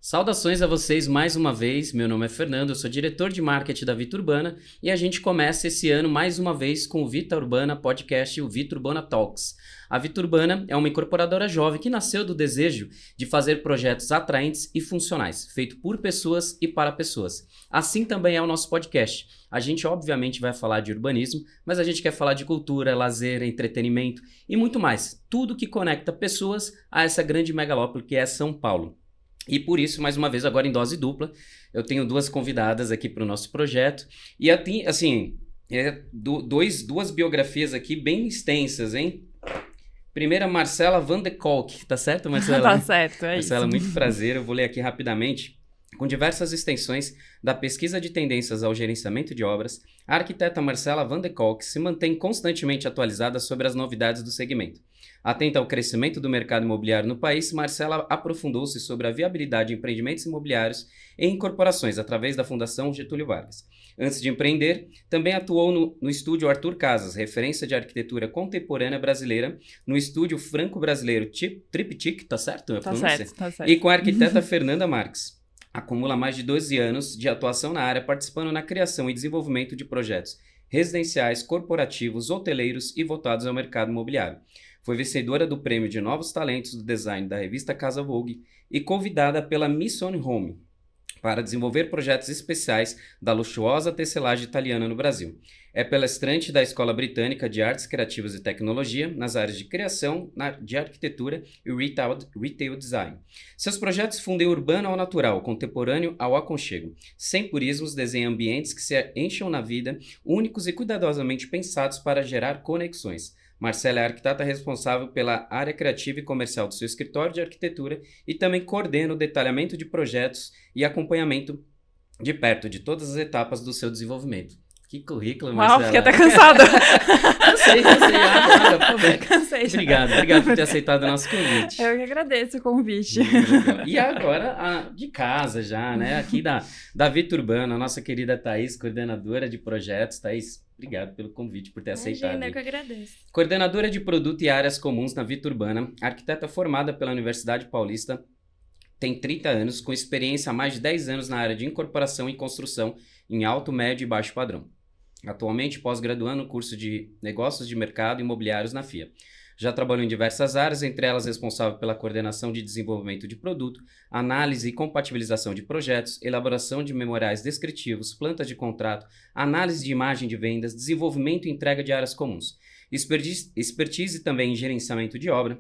Saudações a vocês mais uma vez, meu nome é Fernando, eu sou diretor de marketing da Vita Urbana e a gente começa esse ano mais uma vez com o Vita Urbana Podcast e o Vita Urbana Talks. A Vita Urbana é uma incorporadora jovem que nasceu do desejo de fazer projetos atraentes e funcionais, feito por pessoas e para pessoas. Assim também é o nosso podcast. A gente obviamente vai falar de urbanismo, mas a gente quer falar de cultura, lazer, entretenimento e muito mais. Tudo que conecta pessoas a essa grande megalópole que é São Paulo. E por isso, mais uma vez, agora em dose dupla, eu tenho duas convidadas aqui para o nosso projeto. E eu tenho, assim, duas biografias aqui bem extensas, hein? Primeira, Marcela Van de Kolk, tá certo, Marcela? Tá certo, é Marcela, isso. muito prazer, eu vou ler aqui rapidamente. Com diversas extensões da pesquisa de tendências ao gerenciamento de obras, a arquiteta Marcela Van de Kolk se mantém constantemente atualizada sobre as novidades do segmento. Atenta ao crescimento do mercado imobiliário no país, Marcela aprofundou-se sobre a viabilidade de empreendimentos imobiliários e incorporações através da Fundação Getúlio Vargas. Antes de empreender, também atuou no estúdio Arthur Casas, referência de arquitetura contemporânea brasileira, no estúdio franco-brasileiro Triptych, tá certo? Tá certo, tá certo. E com a arquiteta Fernanda Marques. Acumula mais de 12 anos de atuação na área, participando na criação e desenvolvimento de projetos residenciais, corporativos, hoteleiros e voltados ao mercado imobiliário. Foi vencedora do Prêmio de Novos Talentos do Design da revista Casa Vogue e convidada pela Mission Home para desenvolver projetos especiais da luxuosa tecelagem italiana no Brasil. É palestrante da Escola Britânica de Artes Criativas e Tecnologia nas áreas de criação, de arquitetura e retail design. Seus projetos fundem o urbano ao natural, contemporâneo ao aconchego. Sem purismos, desenha ambientes que se encham na vida, únicos e cuidadosamente pensados para gerar conexões. Marcela é a arquiteta responsável pela área criativa e comercial do seu escritório de arquitetura e também coordena o detalhamento de projetos e acompanhamento de perto de todas as etapas do seu desenvolvimento. Que currículo, Marcela. Uau, fiquei até cansada. Cansei, por favor. Cansei já. Obrigado por ter aceitado o nosso convite. Eu que agradeço o convite. E agora, de casa já, né? Aqui da Vita Urbana, a nossa querida Thaís, coordenadora de projetos. Thaís, obrigado pelo convite, por ter aceitado. Imagina, eu que agradeço. Coordenadora de produto e áreas comuns na Vita Urbana, arquiteta formada pela Universidade Paulista, tem 30 anos, com experiência há mais de 10 anos na área de incorporação e construção em alto, médio e baixo padrão. Atualmente pós-graduando no curso de Negócios de Mercado Imobiliários na FIA. Já trabalhou em diversas áreas, entre elas responsável pela coordenação de desenvolvimento de produto, análise e compatibilização de projetos, elaboração de memoriais descritivos, plantas de contrato, análise de imagem de vendas, desenvolvimento e entrega de áreas comuns. Expertise também em gerenciamento de obra,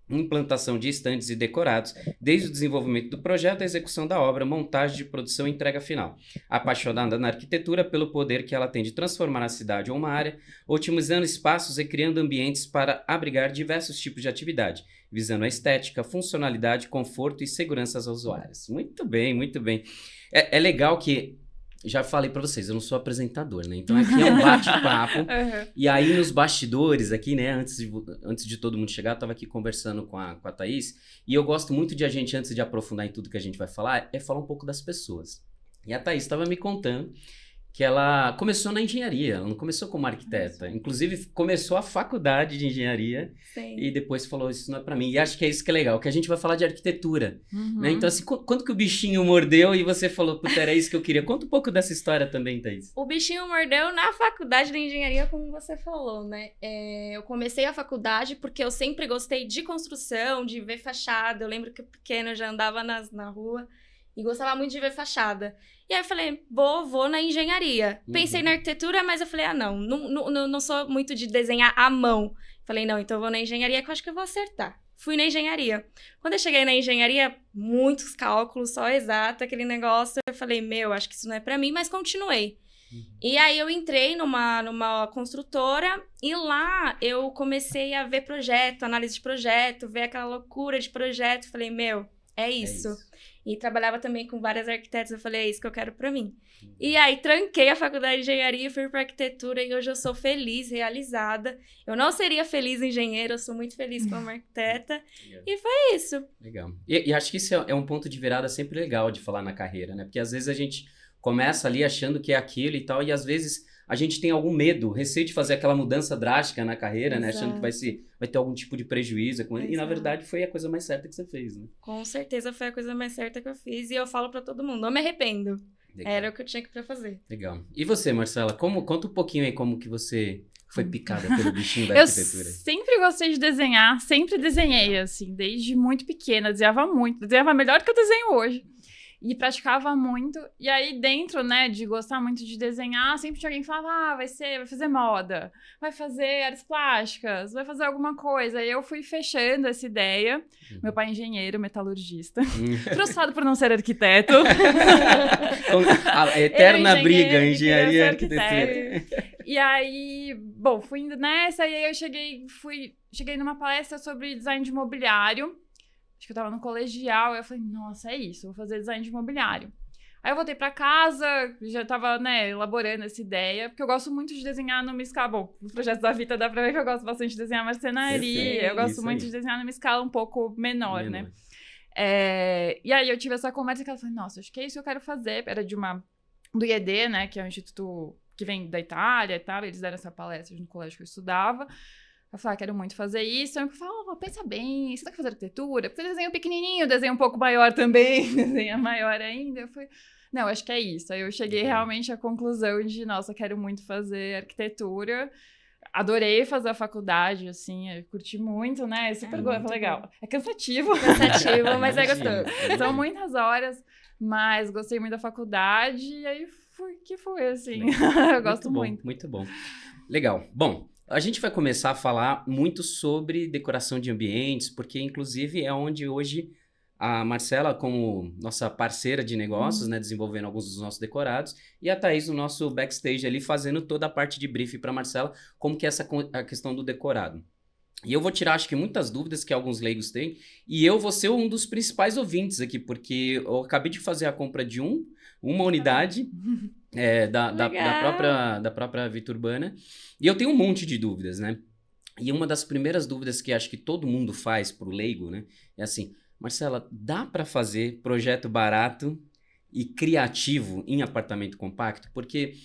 implantação de estandes e decorados, desde o desenvolvimento do projeto à execução da obra, montagem de produção e entrega final. Apaixonada na arquitetura pelo poder que ela tem de transformar a cidade ou uma área, otimizando espaços e criando ambientes para abrigar diversos tipos de atividade, visando a estética, funcionalidade, conforto e segurança aos usuários. Muito bem, muito bem. É legal que... Já falei pra vocês, eu não sou apresentador, né? Então aqui é um bate-papo. E aí nos bastidores aqui, né? Antes de todo mundo chegar, eu tava aqui conversando com a Thaís. E eu gosto muito de a gente, antes de aprofundar em tudo que a gente vai falar, é falar um pouco das pessoas. E a Thaís tava me contando que ela começou na engenharia, ela não começou como arquiteta. Inclusive, começou a faculdade de engenharia. Sim. E depois falou, isso não é pra mim. E acho que é isso que é legal, que a gente vai falar de arquitetura. Né? Então, assim, quando que o bichinho mordeu e você falou, puta, era isso que eu queria? Conta um pouco dessa história também, Thaís. O bichinho mordeu na faculdade de engenharia, como você falou, né? Eu comecei a faculdade porque eu sempre gostei de construção, de ver fachada. Eu lembro que pequena eu já andava na rua e gostava muito de ver fachada. E aí eu falei, vou na engenharia. Pensei na arquitetura, mas eu falei, não sou muito de desenhar à mão. Falei, não, então eu vou na engenharia que eu acho que eu vou acertar. Fui na engenharia. Quando eu cheguei na engenharia, muitos cálculos, só exato, aquele negócio. Eu falei, acho que isso não é pra mim, mas continuei. E aí eu entrei numa construtora e lá eu comecei a ver projeto, análise de projeto, ver aquela loucura de projeto. Falei, é isso. E trabalhava também com várias arquitetas. Eu falei, é isso que eu quero pra mim. E aí, tranquei a faculdade de engenharia, fui pra arquitetura e hoje eu sou feliz, realizada. Eu não seria feliz engenheira, eu sou muito feliz como arquiteta. E foi isso. Legal. E acho que isso é um ponto de virada sempre legal de falar na carreira, né? Porque às vezes a gente começa ali achando que é aquilo e tal, e às vezes a gente tem algum medo, receio de fazer aquela mudança drástica na carreira, né? Achando que vai ter algum tipo de prejuízo. E na verdade foi a coisa mais certa que você fez, né? Com certeza foi a coisa mais certa que eu fiz. E eu falo pra todo mundo, não me arrependo. Legal. Era o que eu tinha que pra fazer. Legal. E você, Marcela, conta um pouquinho aí como que você foi picada pelo bichinho da Eu arquitetura. sempre gostei de desenhar, sempre desenhei, assim, desde muito pequena, desenhava melhor do que eu desenho hoje. E praticava muito. E aí, dentro, né, de gostar muito de desenhar, sempre tinha alguém que falava, vai fazer moda, vai fazer artes plásticas, vai fazer alguma coisa. E eu fui fechando essa ideia. Meu pai é engenheiro, metalurgista. Frustrado por não ser arquiteto. A eterna briga, engenharia e arquitetura. E aí, bom, fui indo nessa, e aí eu cheguei numa palestra sobre design de imobiliário. Acho que eu tava no colegial, e eu falei, nossa, é isso, vou fazer design de imobiliário. Aí eu voltei pra casa, já tava, né, elaborando essa ideia, porque eu gosto muito de desenhar numa escala. Bom, no projeto da Vita dá pra ver que eu gosto bastante de desenhar marcenaria, eu gosto muito de desenhar numa escala um pouco menor, né? E aí eu tive essa conversa que ela falou, nossa, acho que é isso que eu quero fazer. Era do IED, né, que é um instituto que vem da Itália e tal, eles deram essa palestra no colégio que eu estudava. Eu falei, quero muito fazer isso. Aí eu falei, pensa bem, você tá quer fazer arquitetura? Porque desenho pequenininho, desenho um pouco maior também, desenha maior ainda. Eu falei, não, acho que é isso. Aí eu cheguei realmente à conclusão de, nossa, quero muito fazer arquitetura. Adorei fazer a faculdade, assim, eu curti muito, né? Super legal. Bom. É cansativo. Cansativo, mas é gostoso. São muitas horas, mas gostei muito da faculdade e aí foi assim. Eu gosto muito. Muito bom. Legal. Bom, a gente vai começar a falar muito sobre decoração de ambientes, porque inclusive é onde hoje a Marcela, como nossa parceira de negócios, né, desenvolvendo alguns dos nossos decorados, e a Thaís no nosso backstage ali, fazendo toda a parte de briefing para Marcela, como que é a questão do decorado. E eu vou tirar, acho que muitas dúvidas que alguns leigos têm, e eu vou ser um dos principais ouvintes aqui, porque eu acabei de fazer a compra de uma unidade da própria Vita Urbana, e eu tenho um monte de dúvidas, né? E uma das primeiras dúvidas que acho que todo mundo faz pro leigo, né, é assim, Marcela, dá para fazer projeto barato e criativo em apartamento compacto? Porque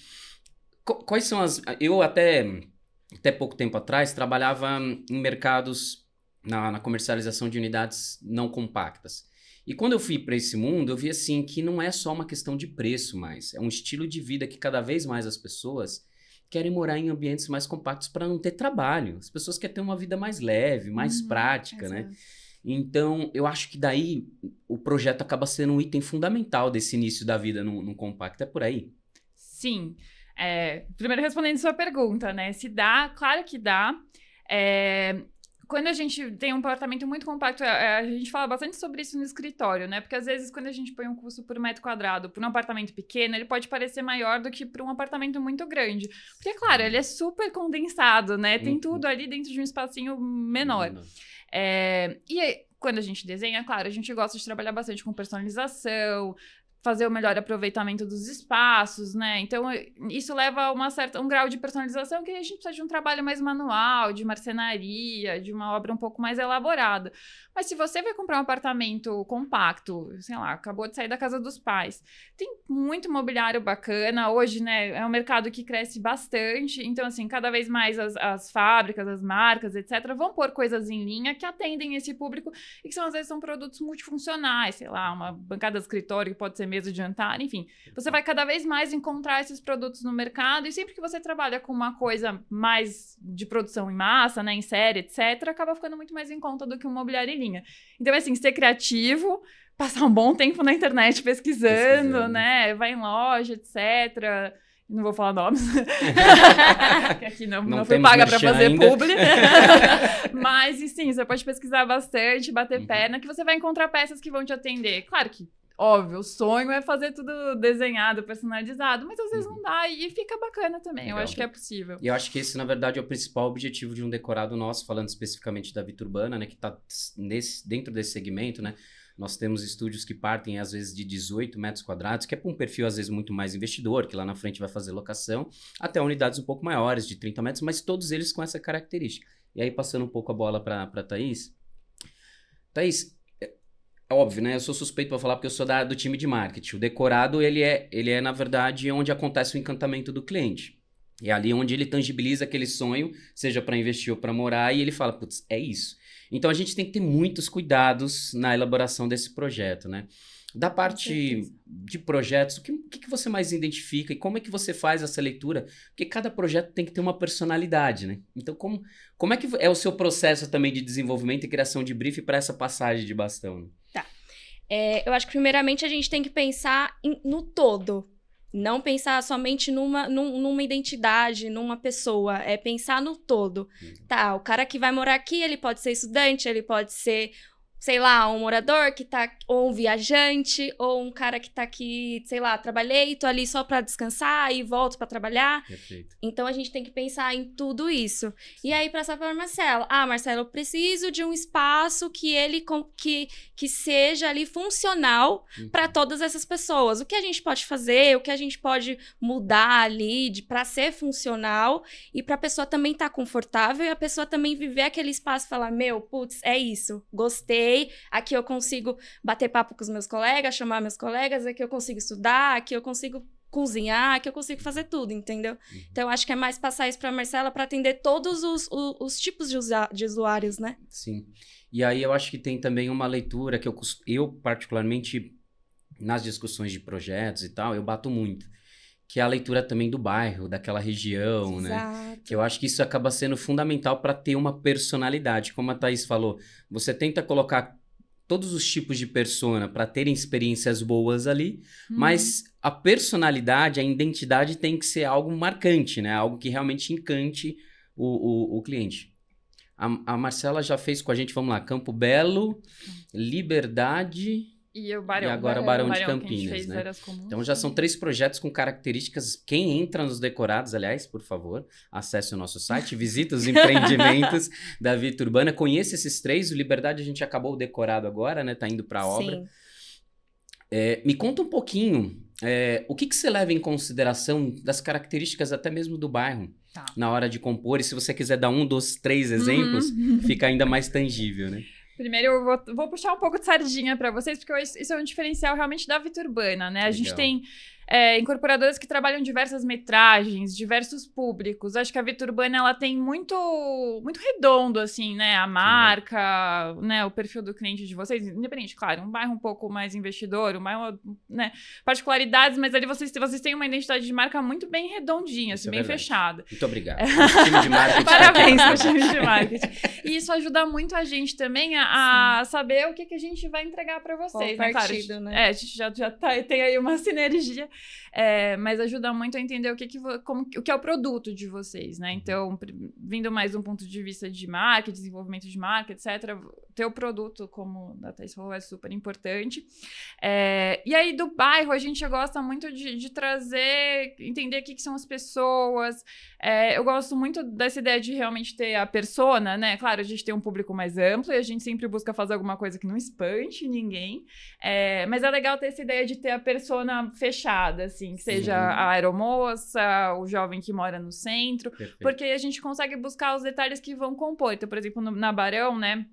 quais são as... Eu até pouco tempo atrás trabalhava em mercados na comercialização de unidades não compactas. E quando eu fui para esse mundo, eu vi assim que não é só uma questão de preço mais, é um estilo de vida que cada vez mais as pessoas querem morar em ambientes mais compactos para não ter trabalho. As pessoas querem ter uma vida mais leve, mais prática, exato. né? Então, eu acho que daí o projeto acaba sendo um item fundamental desse início da vida num compacto. É por aí? Sim. Primeiro, respondendo sua pergunta, né? Se dá, claro que dá. Quando a gente tem um apartamento muito compacto, a gente fala bastante sobre isso no escritório, né? Porque às vezes quando a gente põe um custo por metro quadrado por um apartamento pequeno, ele pode parecer maior do que para um apartamento muito grande. Porque, claro, ele é super condensado, né? Tem tudo ali dentro de um espacinho menor. E aí, quando a gente desenha, claro, a gente gosta de trabalhar bastante com personalização, fazer o melhor aproveitamento dos espaços, né? Então, isso leva a um grau de personalização que a gente precisa de um trabalho mais manual, de marcenaria, de uma obra um pouco mais elaborada. Mas se você vai comprar um apartamento compacto, sei lá, acabou de sair da casa dos pais, tem muito mobiliário bacana. Hoje, né, é um mercado que cresce bastante. Então, assim, cada vez mais as fábricas, as marcas, etc., vão pôr coisas em linha que atendem esse público e que às vezes são produtos multifuncionais, sei lá, uma bancada de escritório que pode ser mesa de jantar, enfim. Você vai cada vez mais encontrar esses produtos no mercado e sempre que você trabalha com uma coisa mais de produção em massa, né, em série, etc., acaba ficando muito mais em conta do que um mobiliário em linha. Então, assim, ser criativo, passar um bom tempo na internet pesquisando, né, vai em loja, etc., não vou falar nomes, que aqui não fui paga para fazer publi. Mas, sim, você pode pesquisar bastante, bater perna, que você vai encontrar peças que vão te atender. Claro que, óbvio, o sonho é fazer tudo desenhado, personalizado, mas às vezes não dá e fica bacana também. Legal. Eu acho que é possível. E eu acho que esse, na verdade, é o principal objetivo de um decorado nosso, falando especificamente da Vita Urbana, né, que está dentro desse segmento, né? Nós temos estúdios que partem, às vezes, de 18 metros quadrados, que é para um perfil, às vezes, muito mais investidor, que lá na frente vai fazer locação, até unidades um pouco maiores, de 30 metros, mas todos eles com essa característica. E aí, passando um pouco a bola para a Thaís. Thaís, é óbvio, né? Eu sou suspeito para falar porque eu sou do time de marketing. O decorado, ele é, na verdade, onde acontece o encantamento do cliente. É ali onde ele tangibiliza aquele sonho, seja para investir ou para morar, e ele fala, putz, é isso. Então a gente tem que ter muitos cuidados na elaboração desse projeto, né? Da parte de projetos, o que você mais identifica e como é que você faz essa leitura? Porque cada projeto tem que ter uma personalidade, né? Então como é que é o seu processo também de desenvolvimento e criação de brief para essa passagem de bastão? Né? Tá. Eu acho que primeiramente a gente tem que pensar no todo. Não pensar somente numa identidade, numa pessoa. É pensar no todo. Tá, o cara que vai morar aqui, ele pode ser estudante, ele pode ser, sei lá, um morador que tá, ou um viajante, ou um cara que tá aqui, sei lá, trabalhei, tô ali só pra descansar e volto pra trabalhar. Perfeito. Então, a gente tem que pensar em tudo isso. E aí, passar para Marcelo. Marcelo, eu preciso de um espaço que ele que seja ali funcional para todas essas pessoas. O que a gente pode fazer, o que a gente pode mudar ali para ser funcional e para a pessoa também estar confortável e a pessoa também viver aquele espaço e falar, putz, é isso, gostei, aqui eu consigo bater papo com os meus colegas, chamar meus colegas, aqui eu consigo estudar, aqui eu consigo cozinhar, que eu consigo fazer tudo, entendeu? Então, eu acho que é mais passar isso pra Marcela para atender todos os tipos de usuários, né? Sim. E aí eu acho que tem também uma leitura que eu particularmente, nas discussões de projetos e tal, eu bato muito. Que é a leitura também do bairro, daquela região, Exato. né? Que eu acho que isso acaba sendo fundamental para ter uma personalidade. Como a Thaís falou, você tenta colocar todos os tipos de persona para terem experiências boas ali, mas a personalidade, a identidade tem que ser algo marcante, né? Algo que realmente encante o cliente. A Marcela já fez com a gente, vamos lá, Campo Belo, Liberdade e Barão. E agora Barão de que Campinas, a gente fez né? áreas comuns. Então já são 3 projetos com características. Quem entra nos decorados, aliás, por favor, acesse o nosso site, visita os empreendimentos da Vita Urbana, conheça esses 3. O Liberdade a gente acabou o decorado agora, né? Tá indo para a obra. Me conta um pouquinho, o que você leva em consideração das características até mesmo do bairro na hora de compor? E se você quiser dar 1, 2, 3 exemplos, fica ainda mais tangível, né? Primeiro, eu vou puxar um pouco de sardinha para vocês, porque isso é um diferencial realmente da Vita Urbana, né? A gente tem incorporadoras que trabalham diversas metragens, diversos públicos. Acho que a Vita Urbana, ela tem muito redondo, assim, né? A marca, né? O perfil do cliente de vocês, independente, claro, um bairro um pouco mais investidor, um bairro, né? Particularidades, mas ali vocês têm uma identidade de marca muito bem redondinha, assim, bem fechada. Muito obrigado. Time de marketing. Parabéns pro time de marketing. E isso ajuda muito a gente também a saber o que a gente vai entregar para vocês, né? Claro, a gente já tem aí uma sinergia. Mas ajuda muito a entender o que é o produto de vocês, né? Então, vindo mais de um ponto de vista de marketing, desenvolvimento de marca, etc., ter o produto, como a Thaís falou, é super importante. E aí, do bairro, a gente gosta muito de trazer, entender o que são as pessoas. Eu gosto muito dessa ideia de realmente ter a persona, né? Claro, a gente tem um público mais amplo e a gente sempre busca fazer alguma coisa que não espante ninguém. Mas é legal ter essa ideia de ter a persona fechada, assim, que seja a aeromoça, o jovem que mora no centro, porque a gente consegue buscar os detalhes que vão compor. Então, por exemplo, na Barão, né?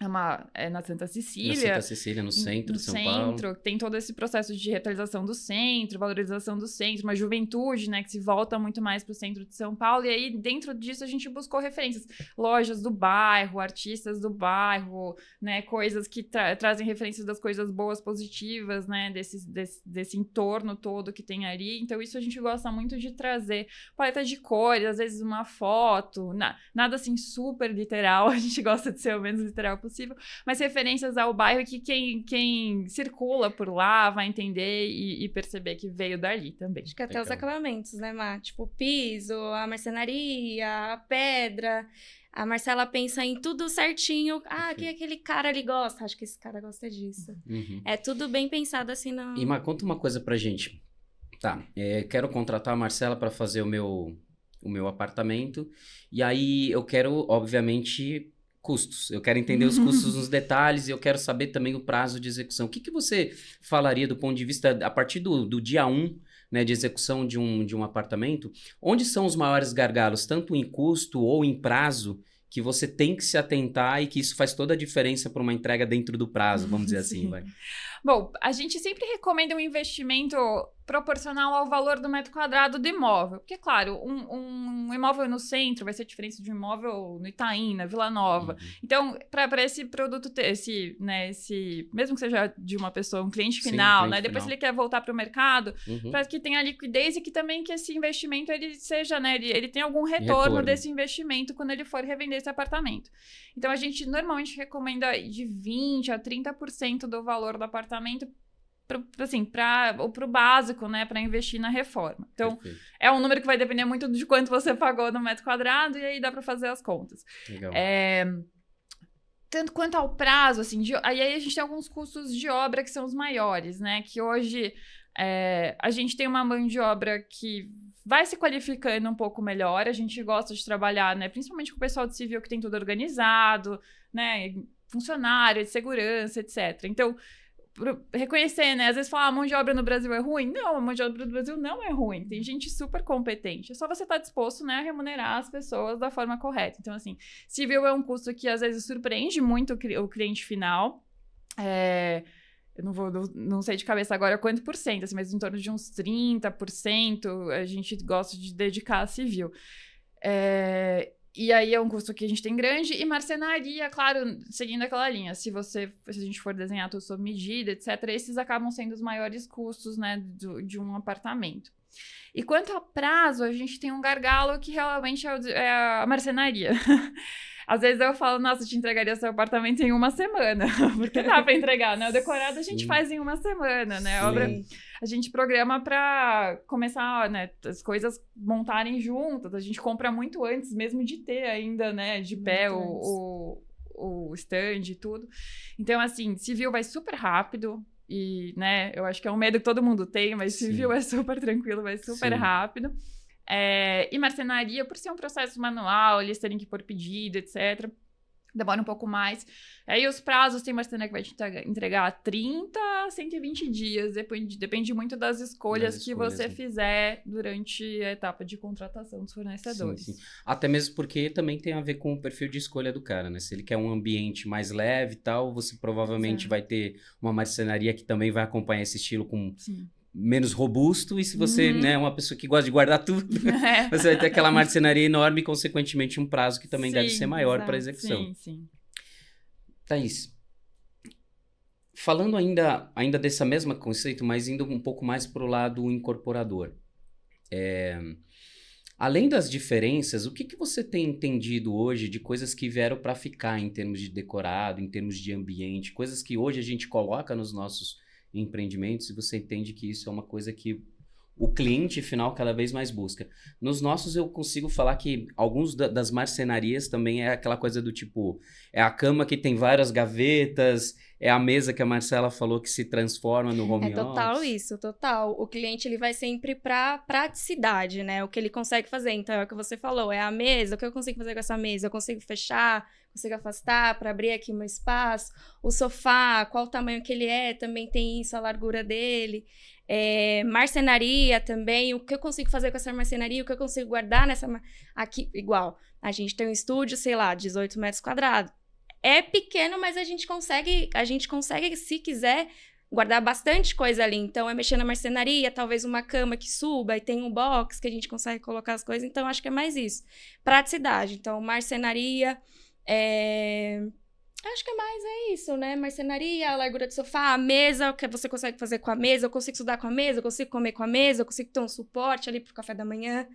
Na Santa Cecília. Na Santa Cecília, no centro de São Paulo. Tem todo esse processo de revitalização do centro, valorização do centro, uma juventude, né, que se volta muito mais para o centro de São Paulo. E aí, dentro disso, a gente buscou referências. Lojas do bairro, artistas do bairro, né, coisas que trazem referências das coisas boas, positivas, né, desse entorno todo que tem ali. Então, isso a gente gosta muito de trazer. Paleta de cores, às vezes uma foto, nada assim super literal. A gente gosta de ser o menos literal possível, mas referências ao bairro que quem circula por lá vai entender e perceber que veio dali também. Acho que até os acabamentos, né, Má? Tipo, o piso, a marcenaria, a pedra. A Marcela pensa em tudo certinho. Que aquele cara ali gosta. Acho que esse cara gosta disso. É tudo bem pensado assim. E Má, conta uma coisa pra gente. Quero contratar a Marcela para fazer o meu apartamento. E aí eu quero, obviamente, custos. Eu quero entender os custos nos detalhes e eu quero saber também o prazo de execução. O que você falaria do ponto de vista, a partir do dia 1, né, de execução de um apartamento, onde são os maiores gargalos, tanto em custo ou em prazo, que você tem que se atentar e que isso faz toda a diferença para uma entrega dentro do prazo, vamos dizer assim, vai. Bom, a gente sempre recomenda um investimento proporcional ao valor do metro quadrado do imóvel. Porque, claro, um imóvel no centro vai ser diferente de um imóvel no Itaim, na Vila Nova. Então, para esse produto ter mesmo que seja de uma pessoa, um cliente final, né? Depois ele quer voltar para o mercado, para que tenha liquidez e que também que esse investimento ele seja, né? Ele tenha algum retorno desse investimento quando ele for revender esse apartamento. Então, a gente normalmente recomenda de 20% a 30% do valor do apartamento para o básico, né, para investir na reforma. Então, é um número que vai depender muito de quanto você pagou no metro quadrado e aí dá para fazer as contas. Legal. Tanto quanto ao prazo, assim, aí a gente tem alguns custos de obra que são os maiores, né, que hoje a gente tem uma mão de obra que vai se qualificando um pouco melhor, a gente gosta de trabalhar, né, principalmente com o pessoal de civil que tem tudo organizado, né, funcionário, de segurança, etc. Então, reconhecer, né? Às vezes falar, a mão de obra no Brasil é ruim. Não, a mão de obra no Brasil não é ruim. Tem gente super competente. É só você estar disposto, né, a remunerar as pessoas da forma correta. Então, assim, civil é um custo que às vezes surpreende muito o cliente final. Eu não sei de cabeça agora quanto por cento, assim, mas em torno de uns 30% a gente gosta de dedicar a civil. E aí é um custo que a gente tem grande. E marcenaria, claro, seguindo aquela linha. Se a gente for desenhar tudo sob medida, etc., esses acabam sendo os maiores custos, né, de um apartamento. E quanto a prazo, a gente tem um gargalo que realmente é a marcenaria. Às vezes eu falo, nossa, eu te entregaria seu apartamento em uma semana. Porque dá pra entregar, né? O decorado a gente faz em uma semana, né? A obra a gente programa pra começar, né, as coisas montarem juntas. A gente compra muito antes mesmo de ter ainda, né, de pé o stand e tudo. Então, assim, civil vai super rápido. E, né, eu acho que é um medo que todo mundo tem, mas civil é super tranquilo, vai super rápido. E marcenaria, por ser um processo manual, eles terem que pôr pedido, etc., demora um pouco mais. Aí os prazos, tem marcenaria que vai te entregar 30 a 120 dias, depende muito das escolhas que você fizer durante a etapa de contratação dos fornecedores. Sim. Até mesmo porque também tem a ver com o perfil de escolha do cara, né? Se ele quer um ambiente mais leve e tal, você provavelmente vai ter uma marcenaria que também vai acompanhar esse estilo com... menos robusto, e se você né, é uma pessoa que gosta de guardar tudo, você vai ter aquela marcenaria enorme e, consequentemente, um prazo que também deve ser maior para execução. Sim. Thaís, falando ainda desse mesmo conceito, mas indo um pouco mais para o lado incorporador, além das diferenças, o que você tem entendido hoje de coisas que vieram para ficar em termos de decorado, em termos de ambiente, coisas que hoje a gente coloca nos nossos empreendimentos, e você entende que isso é uma coisa que o cliente final cada vez mais busca. Nos nossos eu consigo falar que alguns das marcenarias também é aquela coisa do tipo, é a cama que tem várias gavetas, é a mesa que a Marcela falou que se transforma no home office. Total isso, total. O cliente ele vai sempre para praticidade, né? O que ele consegue fazer. Então é o que você falou, é a mesa, o que eu consigo fazer com essa mesa? Eu consigo fechar, consigo afastar para abrir aqui o meu espaço. O sofá, qual o tamanho que ele é, também tem isso, a largura dele. Marcenaria também, o que eu consigo fazer com essa marcenaria, o que eu consigo guardar nessa... Aqui, igual, a gente tem um estúdio, sei lá, 18 metros quadrados. É pequeno, mas a gente consegue, se quiser, guardar bastante coisa ali. Então, é mexer na marcenaria, talvez uma cama que suba, e tem um box que a gente consegue colocar as coisas. Então, acho que é mais isso. Praticidade. Então, marcenaria... Acho que é mais isso, né? Marcenaria, a largura de sofá, a mesa, o que você consegue fazer com a mesa, eu consigo estudar com a mesa, eu consigo comer com a mesa, eu consigo ter um suporte ali pro café da manhã.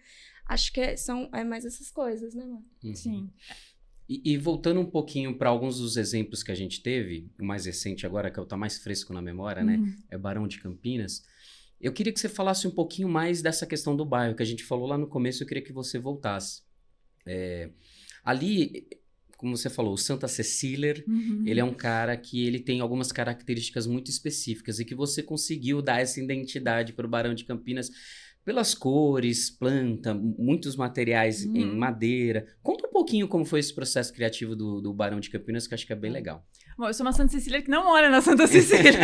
Acho que é mais essas coisas, né, mano? Sim. E voltando um pouquinho para alguns dos exemplos que a gente teve, o mais recente agora, que tá mais fresco na memória, né? É Barão de Campinas. Eu queria que você falasse um pouquinho mais dessa questão do bairro, que a gente falou lá no começo, eu queria que você voltasse. Ali... Como você falou, o Santa Cecília, ele é um cara que ele tem algumas características muito específicas e que você conseguiu dar essa identidade para o Barão de Campinas pelas cores, planta, muitos materiais em madeira. Conta um pouquinho como foi esse processo criativo do Barão de Campinas, que eu acho que é bem legal. Bom, eu sou uma Santa Cecília que não mora na Santa Cecília.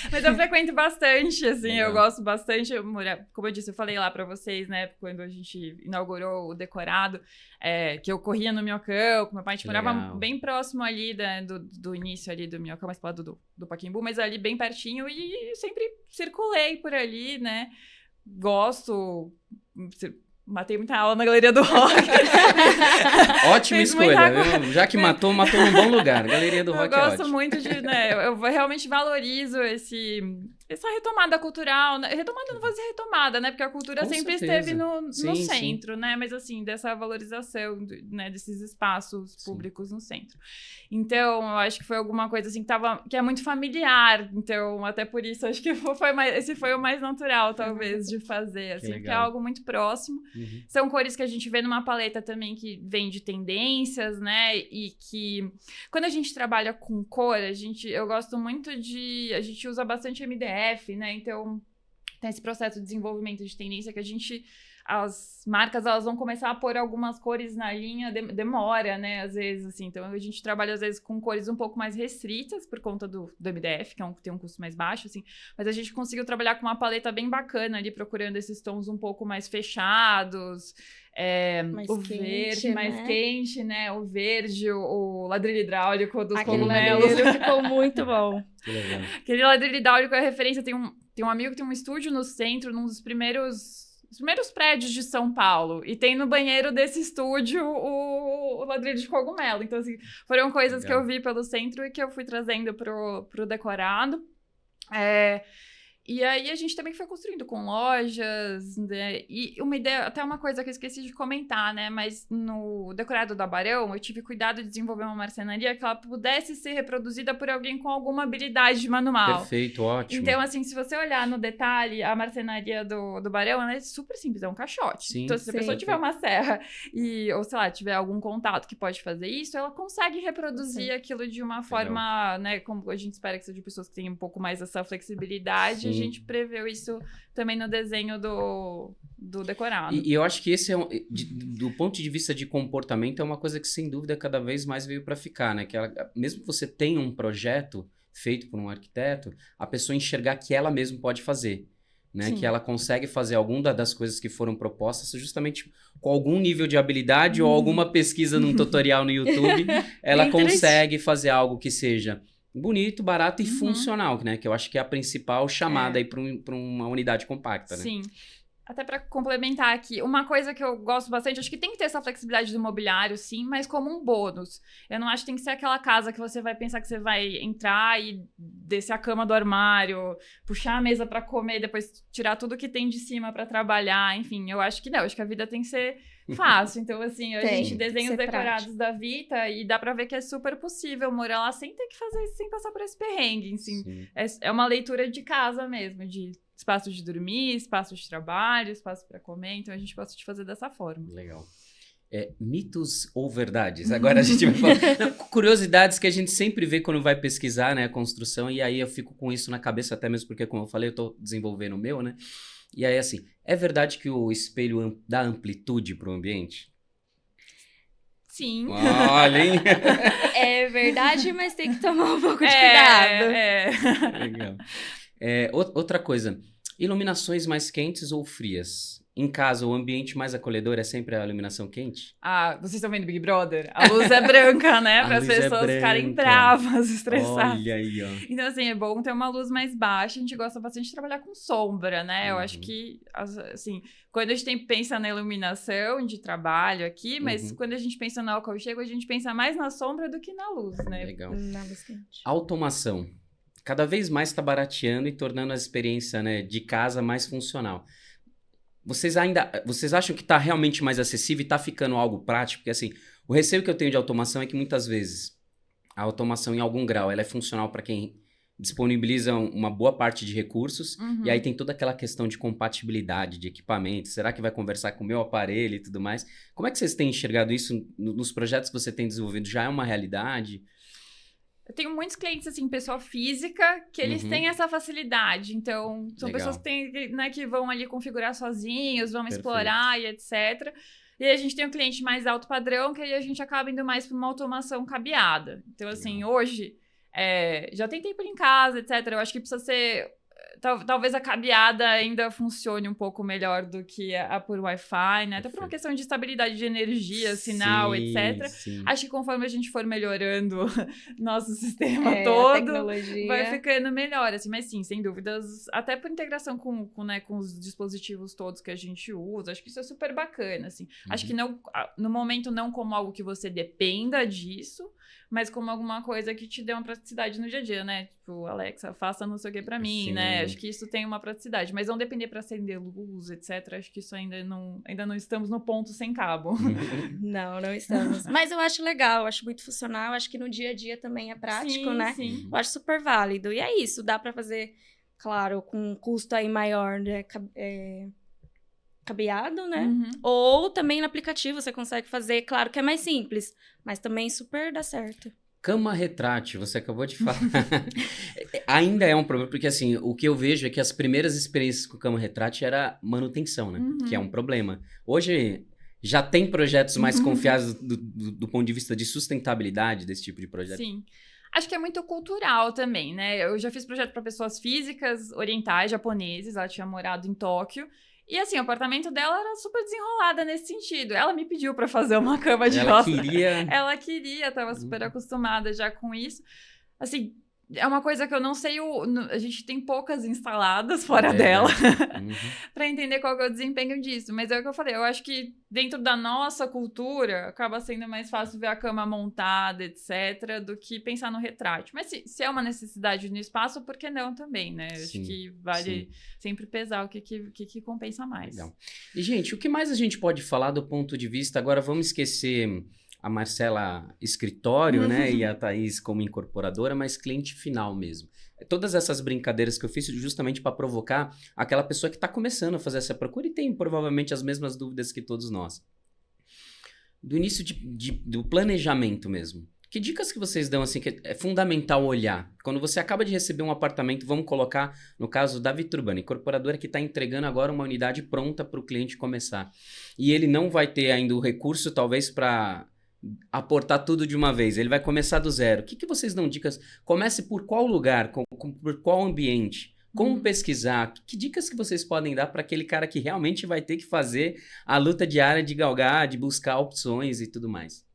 Mas eu frequento bastante, assim, Legal. eu gosto bastante. Como eu disse, eu falei lá pra vocês, né, quando a gente inaugurou o decorado, que eu corria no Minhocão, com meu pai, a gente morava Legal. bem próximo ali do início ali do Minhocão, mais pro lado do Pacaembu, mas ali bem pertinho, e sempre circulei por ali, né, gosto... Matei muita aula na Galeria do Rock. Ótima Fez escolha, muita viu? Já que matou num bom lugar. Galeria do Eu Rock é gosto ótimo. muito de, né, eu realmente valorizo essa retomada cultural, né? Retomada, não vou dizer retomada, né, porque a cultura Com sempre certeza. esteve no Sim, centro, né, mas assim, dessa valorização, né, desses espaços públicos no centro. Então, eu acho que foi alguma coisa assim que é muito familiar, então, até por isso, acho que esse foi o mais natural, talvez, de fazer, assim, porque é legal. algo muito próximo. Uhum. São cores que a gente vê numa paleta também que vem de tendências, né? E que quando a gente trabalha com cor, eu gosto muito a gente usa bastante MDF, né? Então tem esse processo de desenvolvimento de tendência que as marcas, elas vão começar a pôr algumas cores na linha, demora, né, às vezes, assim, então a gente trabalha, às vezes, com cores um pouco mais restritas, por conta do MDF, que tem um custo mais baixo, assim, mas a gente conseguiu trabalhar com uma paleta bem bacana ali, procurando esses tons um pouco mais fechados, o verde, mais quente, né, o verde, o ladrilho hidráulico dos cogumelos. Aquele ficou muito bom. Que legal. Aquele ladrilho hidráulico é referência, tem um amigo que tem um estúdio no centro, num dos primeiros prédios de São Paulo. E tem no banheiro desse estúdio o ladrilho de cogumelo. Então, assim, foram coisas que eu vi pelo centro e que eu fui trazendo pro decorado. E aí a gente também foi construindo com lojas, né? E uma ideia, até uma coisa que eu esqueci de comentar, né? Mas no decorado do Abarão, eu tive cuidado de desenvolver uma marcenaria que ela pudesse ser reproduzida por alguém com alguma habilidade manual. Perfeito, ótimo. Então, assim, se você olhar no detalhe, a marcenaria do Barão, ela é super simples, é um caixote. Sim, então, se a pessoa tiver uma serra ou, sei lá, tiver algum contato que pode fazer isso, ela consegue reproduzir aquilo de uma forma, né, como a gente espera que seja de pessoas que tenham um pouco mais essa flexibilidade. Sim. A gente preveu isso também no desenho do decorado. E eu acho que esse do ponto de vista de comportamento, é uma coisa que, sem dúvida, cada vez mais veio para ficar, né? Que mesmo que você tenha um projeto feito por um arquiteto, a pessoa enxergar que ela mesma pode fazer, né? Sim. Que ela consegue fazer alguma das coisas que foram propostas justamente com algum nível de habilidade ou alguma pesquisa num tutorial no YouTube, ela consegue fazer algo que seja bonito, barato e funcional, né? Que eu acho que é a principal chamada aí para uma unidade compacta, né? Sim. Até para complementar aqui, uma coisa que eu gosto bastante, acho que tem que ter essa flexibilidade do mobiliário, sim, mas como um bônus. Eu não acho que tem que ser aquela casa que você vai pensar que você vai entrar e descer a cama do armário, puxar a mesa para comer, depois tirar tudo que tem de cima para trabalhar, enfim, eu acho que não, acho que a vida tem que ser fácil. Então, assim, a gente desenha os decorados da Vita e dá pra ver que é super possível morar lá sem ter que fazer isso, sem passar por esse perrengue, assim. É uma leitura de casa mesmo, de espaço de dormir, espaço de trabalho, espaço para comer, então a gente gosta de fazer dessa forma. Legal. Mitos ou verdades? Agora a gente vai falar. Curiosidades que a gente sempre vê quando vai pesquisar, né, a construção, e aí eu fico com isso na cabeça, até mesmo porque, como eu falei, eu tô desenvolvendo o meu, né? E aí, assim, é verdade que o espelho dá amplitude pro ambiente? Sim. Olha, hein? É verdade, mas tem que tomar um pouco de cuidado. Legal. Outra coisa, iluminações mais quentes ou frias? Em casa, o ambiente mais acolhedor é sempre a iluminação quente? Vocês estão vendo Big Brother? A luz é branca, né? Para as pessoas ficarem bravas, estressadas. Olha aí, ó. Então, assim, é bom ter uma luz mais baixa. A gente gosta bastante de trabalhar com sombra, né? Eu acho que, assim, quando a gente pensa na iluminação de trabalho aqui, mas quando a gente pensa no aconchego, a gente pensa mais na sombra do que na luz, né? Legal. Na luz quente. Automação. Cada vez mais está barateando e tornando a experiência, né, de casa mais funcional. Vocês acham que está realmente mais acessível e está ficando algo prático? Porque, assim, o receio que eu tenho de automação é que muitas vezes a automação, em algum grau, ela é funcional para quem disponibiliza uma boa parte de recursos, e aí tem toda aquela questão de compatibilidade de equipamentos. Será que vai conversar com o meu aparelho e tudo mais? Como é que vocês têm enxergado isso nos projetos que você tem desenvolvido? Já é uma realidade? Eu tenho muitos clientes, assim, pessoa física, que eles têm essa facilidade. Então, são pessoas que vão ali configurar sozinhos, vão explorar e etc. E aí a gente tem um cliente mais alto padrão, que aí a gente acaba indo mais para uma automação cabeada. Então, assim, hoje, já tem tempo em casa, etc. Eu acho que precisa ser... Talvez a cabeada ainda funcione um pouco melhor do que a por Wi-Fi, né? Até por uma questão de estabilidade de energia, sinal, etc. Sim. Acho que conforme a gente for melhorando nosso sistema todo, vai ficando melhor, assim. Mas sim, sem dúvidas, até por integração com os dispositivos todos que a gente usa, acho que isso é super bacana, assim. Acho que não, no momento não como algo que você dependa disso, mas como alguma coisa que te dê uma praticidade no dia a dia, né? Tipo, Alexa, faça não sei o que pra mim, né? Acho que isso tem uma praticidade. Mas não depender pra acender luz, etc. Acho que isso ainda não estamos no ponto sem cabo. Não estamos. Mas eu acho legal, eu acho muito funcional. Acho que no dia a dia também é prático, né? Sim. Eu acho super válido. E é isso, dá pra fazer, claro, com um custo aí maior, né? Cabeado, né? Ou também no aplicativo você consegue fazer, claro que é mais simples, mas também super dá certo. Cama retrátil, você acabou de falar. Ainda é um problema, porque assim, o que eu vejo é que as primeiras experiências com cama retrátil era manutenção, né? Que é um problema. Hoje já tem projetos mais confiáveis do ponto de vista de sustentabilidade desse tipo de projeto. Sim. Acho que é muito cultural também, né? Eu já fiz projeto para pessoas físicas, orientais, japoneses. Ela tinha morado em Tóquio. E assim, o apartamento dela era super desenrolada nesse sentido. Ela me pediu pra fazer uma cama de roça. Ela queria, tava super acostumada já com isso. Assim, é uma coisa que eu não sei, a gente tem poucas instaladas fora dela para entender qual que é o desempenho disso. Mas é o que eu falei, eu acho que dentro da nossa cultura acaba sendo mais fácil ver a cama montada, etc., do que pensar no retrátil. Mas se é uma necessidade no espaço, por que não também, né? Acho que vale sempre pesar o que compensa mais. Legal. E, gente, o que mais a gente pode falar do ponto de vista... Agora, vamos esquecer... a Marcela escritório, né, e a Thaís como incorporadora, mas cliente final mesmo. Todas essas brincadeiras que eu fiz justamente para provocar aquela pessoa que está começando a fazer essa procura e tem provavelmente as mesmas dúvidas que todos nós. Do início do planejamento mesmo. Que dicas que vocês dão, assim, que é fundamental olhar? Quando você acaba de receber um apartamento, vamos colocar, no caso da Viturbana, incorporadora que está entregando agora uma unidade pronta para o cliente começar. E ele não vai ter ainda o recurso, talvez, para... aportar tudo de uma vez, ele vai começar do zero. O que vocês dão dicas? Comece por qual lugar, por qual ambiente, como pesquisar, que dicas que vocês podem dar para aquele cara que realmente vai ter que fazer a luta diária de galgar, de buscar opções e tudo mais?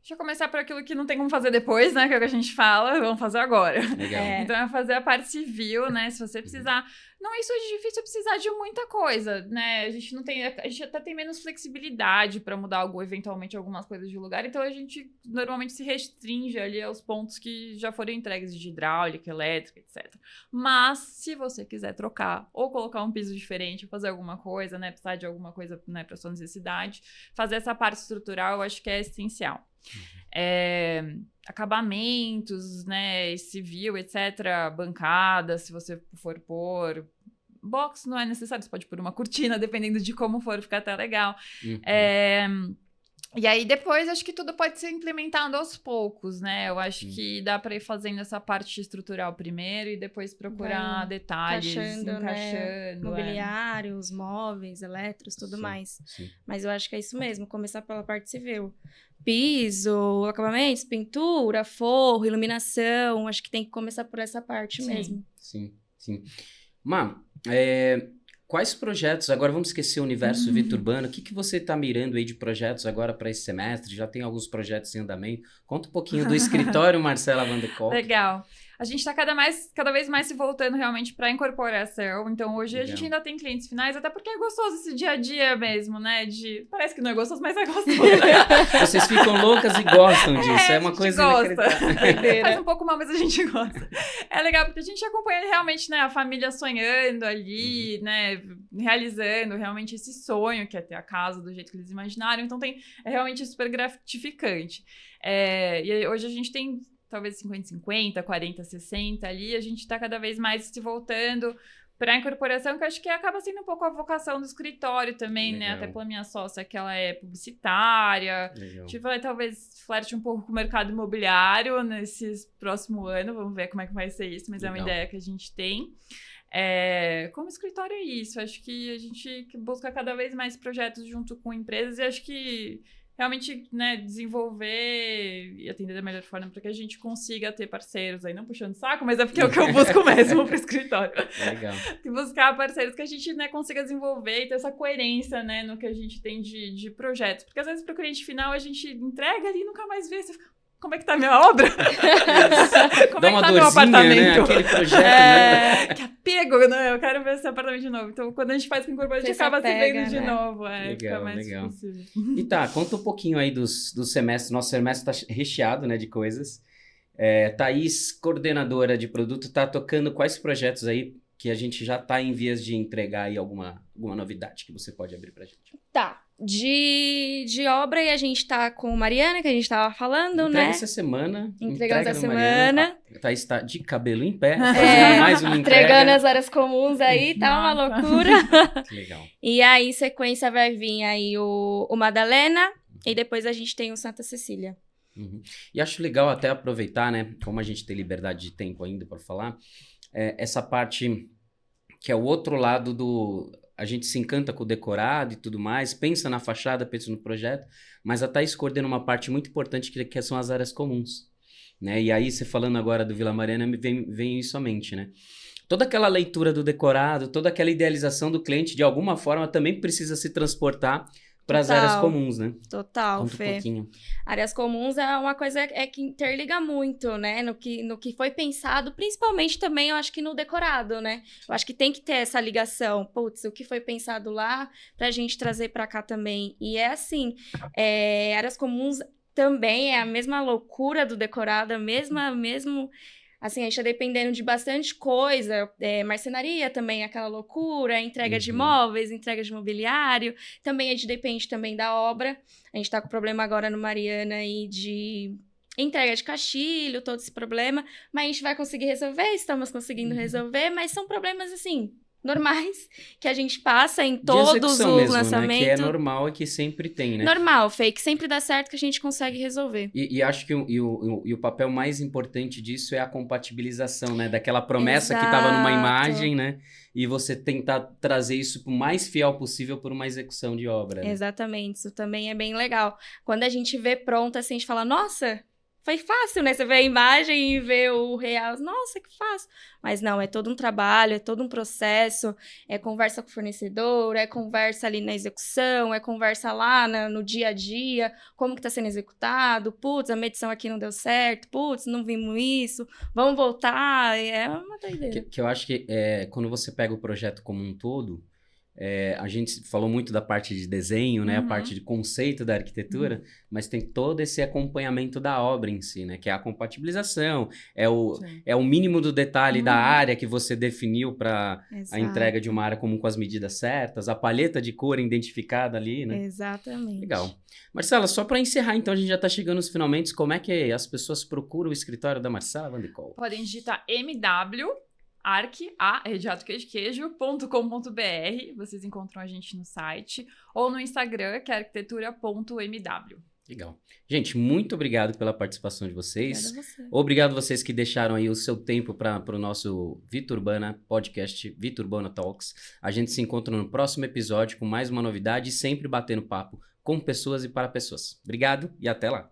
Deixa eu começar por aquilo que não tem como fazer depois, né? Que é o que a gente fala, vamos fazer agora. Legal. Então, é fazer a parte civil, né? Se você precisar... Não é isso de difícil, é precisar de muita coisa, né? A gente até tem menos flexibilidade para mudar eventualmente algumas coisas de lugar, então a gente normalmente se restringe ali aos pontos que já foram entregues de hidráulica, elétrica, etc. Mas, se você quiser trocar ou colocar um piso diferente, fazer alguma coisa, né? Precisar de alguma coisa, né, para sua necessidade, fazer essa parte estrutural eu acho que é essencial. Acabamentos, né, civil, etc, bancada, se você for pôr, box não é necessário, você pode pôr uma cortina, dependendo de como for, fica até legal. E aí depois acho que tudo pode ser implementado aos poucos, né? Eu acho que dá para ir fazendo essa parte estrutural primeiro e depois procurar detalhes, encaixando. Né? Mobiliários, móveis, eletros, tudo mais. Sim. Mas eu acho que é isso mesmo, começar pela parte civil. Piso, acabamentos, pintura, forro, iluminação, acho que tem que começar por essa parte mesmo. Sim. Má, quais projetos, agora vamos esquecer o universo Viturbana, o que você está mirando aí de projetos agora para esse semestre? Já tem alguns projetos em andamento? Conta um pouquinho do escritório Marcela Van de Kolk. Legal. A gente está cada vez mais se voltando realmente para a incorporação. Então, hoje a gente ainda tem clientes finais, até porque é gostoso esse dia a dia mesmo, né? Parece que não é gostoso, mas é gostoso. Vocês ficam loucas e gostam disso. É uma coisa inacreditável. Faz um pouco mal, mas a gente gosta. É legal, porque a gente acompanha realmente, né, a família sonhando ali, né? Realizando realmente esse sonho, que é ter a casa do jeito que eles imaginaram. Então, é realmente super gratificante. E hoje a gente tem... talvez 50-50, 40-60 ali, a gente está cada vez mais se voltando para a incorporação, que eu acho que acaba sendo um pouco a vocação do escritório também, né? Até pela minha sócia, que ela é publicitária. A gente vai talvez flerte um pouco com o mercado imobiliário nesse próximo ano, vamos ver como é que vai ser isso, mas é uma ideia que a gente tem. Como escritório é isso, acho que a gente busca cada vez mais projetos junto com empresas e acho que realmente, né, desenvolver e atender da melhor forma para que a gente consiga ter parceiros aí, não puxando saco, mas é porque é o que eu busco mesmo pro escritório. Legal. Buscar parceiros que a gente, né, consiga desenvolver e ter essa coerência, né, no que a gente tem de projetos. Porque às vezes pro cliente final a gente entrega ali e nunca mais vê, você fica, como é que tá a minha obra? Como Dá é que uma tá meu dorzinha, apartamento? né? Aquele projeto, né? Que apego, né? Eu quero ver esse apartamento de novo. Então, quando a gente faz com o corpo, a gente Você se acaba se apega, vendo de né? novo. Legal, fica mais legal. possível. E tá, conta um pouquinho aí dos semestres. Nosso semestre tá recheado, né, de coisas. Thaís, coordenadora de produto, tá tocando quais projetos aí que a gente já tá em vias de entregar aí alguma novidade que você pode abrir pra gente? Tá. De obra, e a gente tá com Mariana, que a gente tava falando, Entrega né? essa semana. Entregamos entrega essa do Mariana. semana. A Thaís tá de cabelo em pé, fazendo mais uma entrega. Entregando as áreas comuns aí, tá uma Nossa. loucura. Que legal. E aí, sequência, vai vir aí o Madalena, e depois a gente tem o Santa Cecília. Uhum. E acho legal até aproveitar, né? Como a gente tem liberdade de tempo ainda para falar, essa parte que é o outro lado do... A gente se encanta com o decorado e tudo mais, pensa na fachada, pensa no projeto, mas a Thaís coordena uma parte muito importante que são as áreas comuns, né? E aí, você falando agora do Vila Mariana, vem isso à mente, né? Toda aquela leitura do decorado, toda aquela idealização do cliente, de alguma forma, também precisa se transportar para as Total. áreas comuns, né? Total, Conta um Fê. pouquinho. Áreas comuns é uma coisa que interliga muito, né? No que foi pensado, principalmente também, eu acho que no decorado, né? Eu acho que tem que ter essa ligação. Putz, o que foi pensado lá pra gente trazer pra cá também. E é assim, áreas comuns também é a mesma loucura do decorado, a mesmo... Assim, a gente tá dependendo de bastante coisa, marcenaria também, aquela loucura, entrega de imóveis, entrega de mobiliário, também a gente depende também da obra. A gente tá com problema agora no Mariana aí de entrega de caixilho, todo esse problema, mas a gente vai conseguir resolver, estamos conseguindo resolver, mas são problemas, assim, normais, que a gente passa em De todos execução os mesmo, lançamentos. né? Que é normal e que sempre tem, né? Normal, Fê, que sempre dá certo que a gente consegue resolver. E acho que o papel mais importante disso é a compatibilização, né? Daquela promessa que estava numa Exato. imagem, né? E você tentar trazer isso o mais fiel possível por uma execução de obra. Né? Exatamente, isso também é bem legal. Quando a gente vê pronto, assim, a gente fala, nossa, foi fácil, né? Você vê a imagem e vê o real, nossa, que fácil. Mas não, é todo um trabalho, é todo um processo, é conversa com o fornecedor, é conversa ali na execução, é conversa lá no dia a dia, como que tá sendo executado, putz, a medição aqui não deu certo, putz, não vimos isso, vamos voltar, é uma doideira. Que eu acho que quando você pega o projeto como um todo, a gente falou muito da parte de desenho, né? A parte de conceito da arquitetura, mas tem todo esse acompanhamento da obra em si, né? Que é a compatibilização, é o mínimo do detalhe da área que você definiu para a entrega de uma área comum com as medidas certas, a palheta de cor identificada ali, né? Exatamente. Legal. Marcela, só para encerrar, então, a gente já está chegando nos finalmente, como é que as pessoas procuram o escritório da Marcela Van de Col? Podem digitar MW, queijo.com.br, vocês encontram a gente no site, ou no Instagram, que é arquitetura.mw. Legal. Gente, muito obrigado pela participação de vocês. Obrigada a você. Obrigado vocês que deixaram aí o seu tempo para o nosso Vitor Urbana podcast, Vitor Urbana Talks. A gente se encontra no próximo episódio com mais uma novidade e sempre batendo papo com pessoas e para pessoas. Obrigado e até lá.